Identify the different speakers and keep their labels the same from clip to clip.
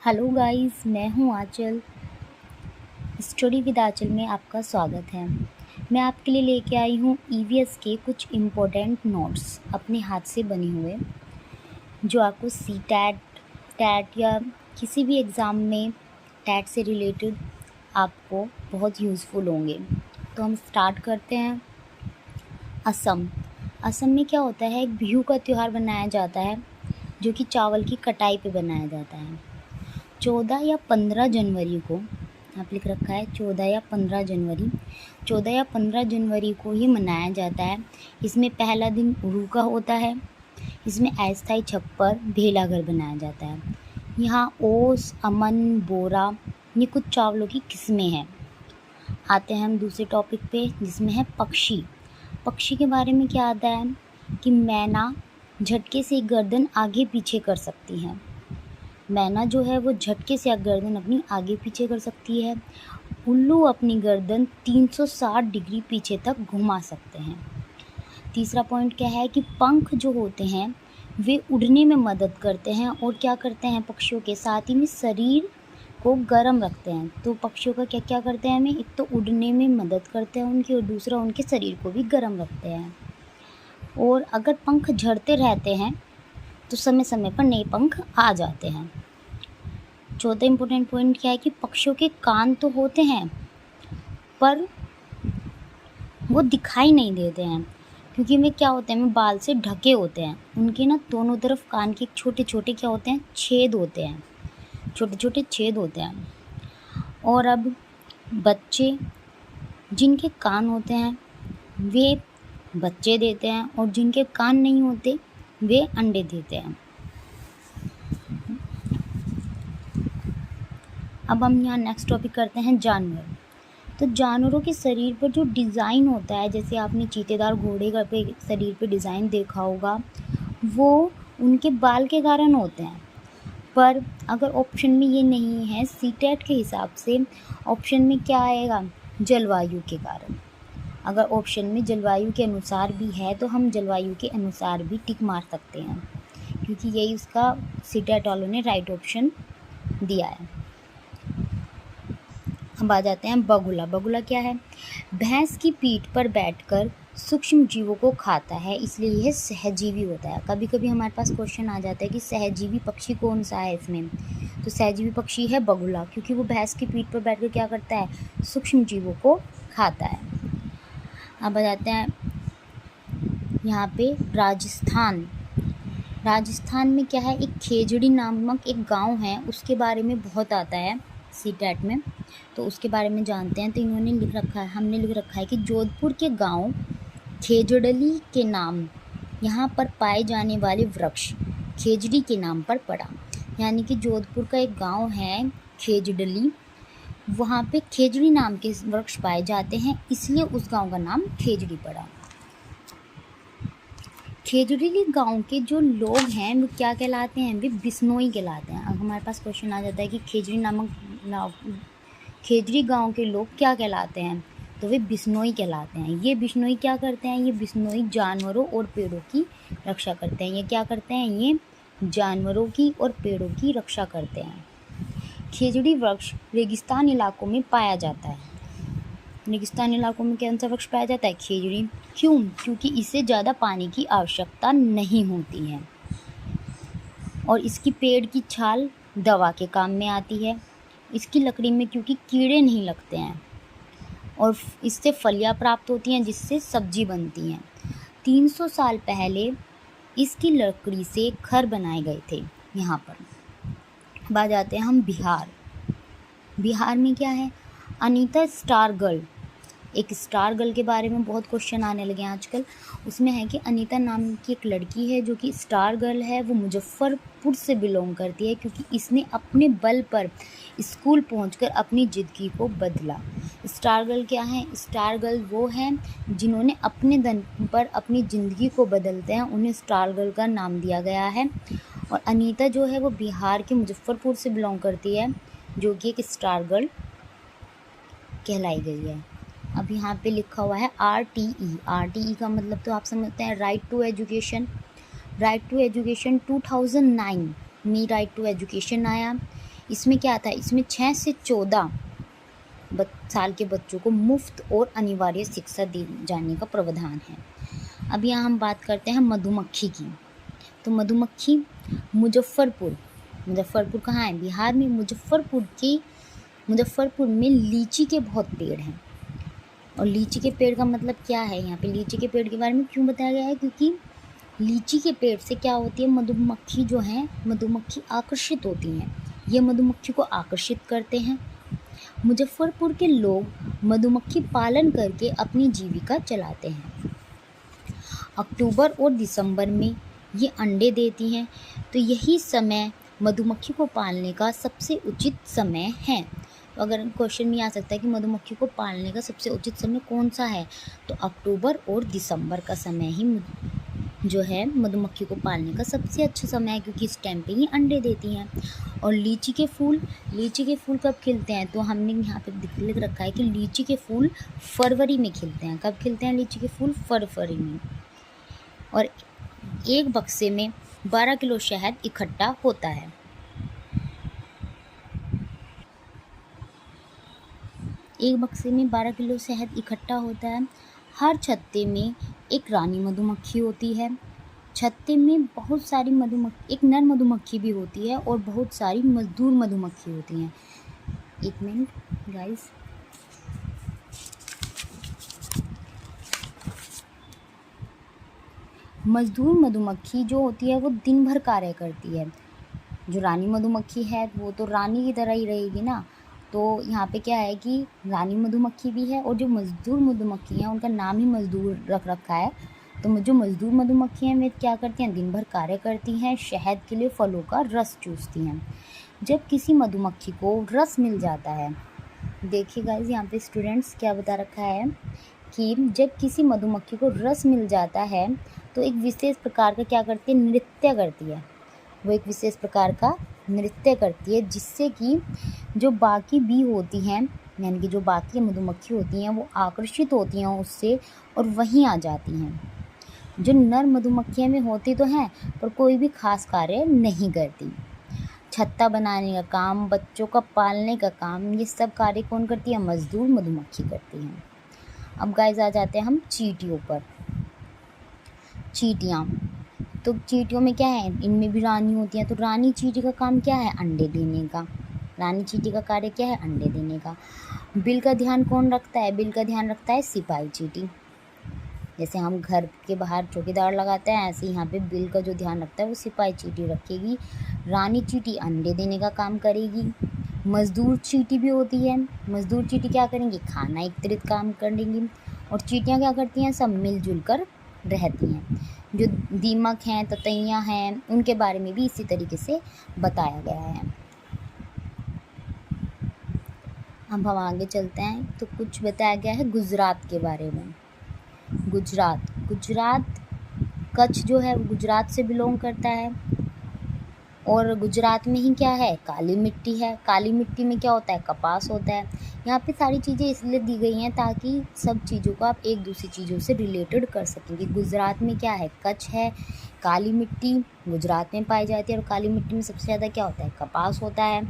Speaker 1: Hello guys, मैं हूँ आंचल। Story with आंचल में आपका स्वागत है। मैं आपके लिए लेके आई हूँ ईवीएस के कुछ इम्पोर्टेंट नोट्स अपने हाथ से बने हुए, जो आपको सीटैट, टैट या किसी भी एग्ज़ाम में टैट से रिलेटेड आपको बहुत यूज़फुल होंगे। तो हम स्टार्ट करते हैं। असम में क्या होता है, एक बिहू का त्यौहार मनाया जाता है जो कि चावल की कटाई पे बनाया जाता है। 14 या 15 जनवरी को, आप लिख रखा है 14 या 15 जनवरी, 14 या 15 जनवरी को ही मनाया जाता है। इसमें पहला दिन उरू का होता है। इसमें अस्थायी छप्पर भेला घर बनाया जाता है। यहाँ ओस, अमन, बोरा ये कुछ चावलों की किस्में हैं। आते हैं हम दूसरे टॉपिक पे, जिसमें है पक्षी। पक्षी के बारे में क्या आता है कि मैना झटके से गर्दन आगे पीछे कर सकती है। मैना जो है वो झटके से गर्दन अपनी आगे पीछे कर सकती है। उल्लू अपनी गर्दन 360 डिग्री पीछे तक घुमा सकते हैं। तीसरा पॉइंट क्या है कि पंख जो होते हैं वे उड़ने में मदद करते हैं और क्या करते हैं, पक्षियों के साथ ही में शरीर को गर्म रखते हैं। तो पक्षियों का क्या क्या करते हैं, हमें एक तो उड़ने में मदद करते हैं उनकी, और दूसरा उनके शरीर को भी गर्म रखते हैं। और अगर पंख झड़ते रहते हैं तो समय समय पर नए पंख आ जाते हैं। चौथा इम्पोर्टेंट पॉइंट क्या है कि पक्षियों के कान तो होते हैं पर वो दिखाई नहीं देते हैं, क्योंकि वे क्या होते हैं, वे बाल से ढके होते हैं। उनके ना दोनों तरफ कान के छोटे छोटे क्या होते हैं, छेद होते हैं, छोटे छोटे छेद होते हैं। और अब बच्चे, जिनके कान होते हैं वे बच्चे देते हैं, और जिनके कान नहीं होते वे अंडे देते हैं। अब हम यहाँ नेक्स्ट टॉपिक करते हैं जानवर। तो जानवरों के शरीर पर जो डिज़ाइन होता है, जैसे आपने चीतेदार घोड़े का पे शरीर पे डिज़ाइन देखा होगा, वो उनके बाल के कारण होते हैं। पर अगर ऑप्शन में ये नहीं है, सीटेट के हिसाब से ऑप्शन में क्या आएगा, जलवायु के कारण। अगर ऑप्शन में जलवायु के अनुसार भी है तो हम जलवायु के अनुसार भी टिक मार सकते हैं, क्योंकि यही उसका सीटेट वालों ने राइट ऑप्शन दिया है। अब आ जाते हैं बगुला। बगुला क्या है, भैंस की पीठ पर बैठकर सूक्ष्म जीवों को खाता है, इसलिए यह सहजीवी होता है। कभी कभी हमारे पास क्वेश्चन आ जाता है कि सहजीवी पक्षी कौन सा है इसमें, तो सहजीवी पक्षी है बगुला, क्योंकि वो भैंस की पीठ पर बैठकर क्या करता है, सूक्ष्म जीवों को खाता है। अब आ जाते हैं यहाँ पे राजस्थान। राजस्थान में क्या है, एक खेजड़ी नामक एक गांव है, उसके बारे में बहुत आता है सीटेट में, तो उसके बारे में जानते हैं। तो इन्होंने लिख रखा है, हमने लिख रखा है कि जोधपुर के गांव खेजड़ली के नाम यहाँ पर पाए जाने वाले वृक्ष खेजड़ी के नाम पर पड़ा। यानी कि जोधपुर का एक गांव है खेजड़ली, वहाँ पे खेजड़ी नाम के वृक्ष पाए जाते हैं, इसलिए उस गांव का नाम खेजड़ी पड़ा। खेजड़ीली गांव के जो लोग हैं वो क्या कहलाते हैं, वे बिश्नोई कहलाते हैं। अब हमारे पास क्वेश्चन आ जाता है कि खेजड़ी गांव के लोग क्या कहलाते हैं, तो वे बिश्नोई कहलाते हैं। ये बिश्नोई क्या करते हैं, ये बिश्नोई जानवरों और पेड़ों की रक्षा करते हैं। ये क्या करते हैं, ये जानवरों की और पेड़ों की रक्षा करते हैं। खेजड़ी वृक्ष रेगिस्तान इलाकों में पाया जाता है। रेगिस्तान इलाकों में कौन सा वृक्ष पाया जाता है, खेजड़ी। क्यों, क्योंकि इसे ज़्यादा पानी की आवश्यकता नहीं होती है, और इसकी पेड़ की छाल दवा के काम में आती है। इसकी लकड़ी में क्योंकि कीड़े नहीं लगते हैं, और इससे फलियां प्राप्त होती हैं, जिससे सब्जी बनती हैं। 300 साल पहले इसकी लकड़ी से घर बनाए गए थे यहाँ पर। अब आ जाते हैं हम बिहार। बिहार में क्या है, अनीता स्टार गर्ल। एक स्टार गर्ल के बारे में बहुत क्वेश्चन आने लगे हैं आजकल। उसमें है कि अनीता नाम की एक लड़की है जो कि स्टार गर्ल है, वो मुजफ्फरपुर से बिलोंग करती है, क्योंकि इसने अपने बल पर स्कूल पहुंचकर अपनी ज़िंदगी को बदला। स्टार गर्ल क्या है, स्टार गर्ल वो हैं जिन्होंने अपने दम पर अपनी ज़िंदगी को बदलते हैं, उन्हें स्टार गर्ल का नाम दिया गया है। और अनीता जो है वो बिहार के मुजफ्फरपुर से बिलोंग करती है, जो कि एक स्टार गर्ल कहलाई गई है। अब यहाँ पे लिखा हुआ है RTE। RTE का मतलब तो आप समझते हैं, right to education. Right to education 2009 में राइट टू एजुकेशन आया। इसमें क्या था, इसमें 6 से 14 साल के बच्चों को मुफ्त और अनिवार्य शिक्षा दी जाने का प्रावधान है। अब यहाँ हम बात करते हैं मधुमक्खी की। तो मधुमक्खी मुजफ्फरपुर कहाँ है, बिहार में। मुजफ्फरपुर में लीची के बहुत पेड़ हैं। और लीची के पेड़ का मतलब क्या है, यहाँ पे लीची के पेड़ के बारे में क्यों बताया गया है, क्योंकि लीची के पेड़ से क्या होती है, मधुमक्खी जो है, मधुमक्खी आकर्षित होती हैं। ये मधुमक्खी को आकर्षित करते हैं। मुजफ्फरपुर के लोग मधुमक्खी पालन करके अपनी जीविका चलाते हैं। अक्टूबर और दिसंबर में ये अंडे देती हैं, तो यही समय मधुमक्खी को पालने का सबसे उचित समय है। तो अगर क्वेश्चन में आ सकता है कि मधुमक्खी को पालने का सबसे उचित समय कौन सा है, तो अक्टूबर और दिसंबर का समय ही जो है मधुमक्खी को पालने का सबसे अच्छा समय है, क्योंकि इस टाइम पे ही अंडे देती हैं। और लीची के फूल कब खिलते हैं, तो हमने यहाँ पे लिख रखा है कि लीची के फूल फरवरी में खिलते हैं। कब खिलते हैं लीची के फूल, फरवरी में। और एक बक्से में 12 किलो शहद इकट्ठा होता है। एक बक्से में 12 किलो शहद इकट्ठा होता है। हर छत्ते में एक रानी मधुमक्खी होती है। छत्ते में बहुत सारी एक नर मधुमक्खी भी होती है और बहुत सारी मजदूर मधुमक्खी होती हैं। एक मिनट गाइस। मजदूर मधुमक्खी जो होती है वो दिन भर कार्य करती है। जो रानी मधुमक्खी है वो तो रानी की तरह ही रहेगी ना। तो यहाँ पे क्या है कि रानी मधुमक्खी भी है, और जो मजदूर मधुमक्खी हैं उनका नाम ही मजदूर रख रखा है। तो जो मजदूर मधुमक्खी हैं वे क्या करती हैं, दिन भर कार्य करती हैं, शहद के लिए फलों का रस चूसती हैं। जब किसी मधुमक्खी को रस मिल जाता है, देखिए गाइस यहाँ पे स्टूडेंट्स क्या बता रखा है कि जब किसी मधुमक्खी को रस मिल जाता है तो एक विशेष प्रकार का क्या करती है, नृत्य करती है। वो एक विशेष प्रकार का नृत्य करती है, जिससे कि जो बाकी बी होती हैं, यानी कि जो बाकी मधुमक्खी होती हैं, वो आकर्षित होती हैं उससे और वहीं आ जाती हैं। जो नर मधुमक्खियाँ में होती तो हैं पर कोई भी खास कार्य नहीं करती। छत्ता बनाने का काम, बच्चों का पालने का काम, ये सब कार्य कौन करती है, मजदूर मधुमक्खी करती हैं। अब गाइस आ जाते हैं हम चींटियों पर। चींटियाँ, तो चींटियों में क्या है, इनमें भी रानी होती हैं। तो रानी चींटी का काम क्या है, अंडे देने का। रानी चींटी का कार्य क्या है, अंडे देने का। बिल का ध्यान कौन रखता है, बिल का ध्यान रखता है सिपाही चींटी। जैसे हम घर के बाहर चौकीदार लगाते हैं, ऐसे यहाँ पे बिल का जो ध्यान रखता है वो सिपाही चींटी रखेगी। रानी चींटी अंडे देने का काम करेगी। मजदूर चींटी भी होती है। मजदूर चींटी क्या करेंगी, खाना एकत्रित काम करेंगी। और चींटियाँ क्या करती हैं, सब मिलजुल कर रहती हैं। जो दीमक हैं, ततैयाँ हैं, उनके बारे में भी इसी तरीके से बताया गया है। अब हम आगे चलते हैं तो कुछ बताया गया है गुजरात के बारे में। गुजरात कच्छ जो है वो गुजरात से बिलोंग करता है। और गुजरात में ही क्या है, काली मिट्टी है। काली मिट्टी में क्या होता है, कपास होता है। यहाँ पे सारी चीज़ें इसलिए दी गई हैं ताकि सब चीज़ों को आप एक दूसरी चीज़ों से रिलेटेड कर सकेंगे। गुजरात में क्या है, कच्छ है, काली मिट्टी गुजरात में पाई जाती है। और काली मिट्टी में सबसे ज़्यादा क्या होता है, कपास होता है।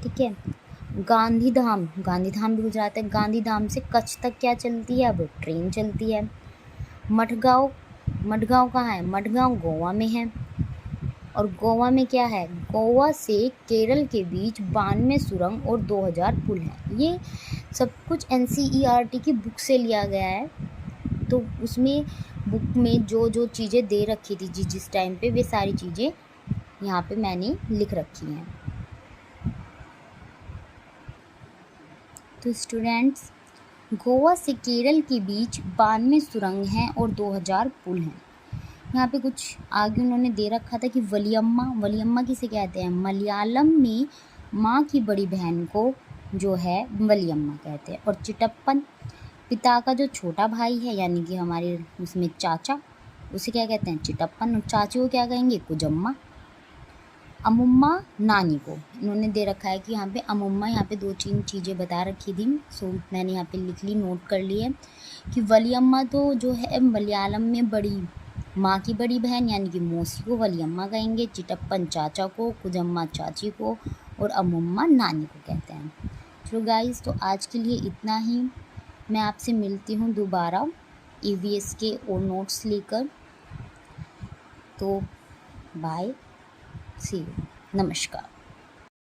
Speaker 1: ठीक है। गांधीधाम भी गुजरात है। गांधीधाम से कच्छ तक क्या चलती है, अब ट्रेन चलती है। मडगांव कहाँ है, मडगांव गोवा में है। और गोवा में क्या है, गोवा से केरल के बीच 92 सुरंग और 2000 पुल हैं। ये सब कुछ NCERT की बुक से लिया गया है। तो उसमें बुक में जो जो चीज़ें दे रखी थी जिस टाइम पे, वे सारी चीज़ें यहाँ पे मैंने लिख रखी हैं। तो स्टूडेंट्स, गोवा से केरल के बीच 92 सुरंग हैं और 2000 पुल हैं। यहाँ पे कुछ आगे उन्होंने दे रखा था कि वलियम्मा किसे कहते हैं, मलयालम में माँ की बड़ी बहन को जो है वलियम्मा कहते हैं। और चिटप्पन पिता का जो छोटा भाई है, यानी कि हमारे उसमें चाचा, उसे क्या कहते हैं, चिटप्पन। और चाची को क्या कहेंगे, कुजम्मा। अमुम्मा नानी को इन्होंने दे रखा है कि यहाँ पे अमुम्मा, यहाँ पे 2-3 चीज़ें बता रखी थी। सो मैंने यहाँ पे लिख ली, नोट कर ली है कि वलियम्मा तो जो है मलयालम में बड़ी माँ की बड़ी बहन यानी कि मौसी को वलियम्मा कहेंगे। चिटप्पन चाचा को, कुजम्मा चाची को और अम्मम्मा नानी को कहते हैं। चलो गाइस, तो आज के लिए इतना ही। मैं आपसे मिलती हूँ दोबारा ईवीएस के और नोट्स लेकर। तो बाय, सी यू, नमस्कार।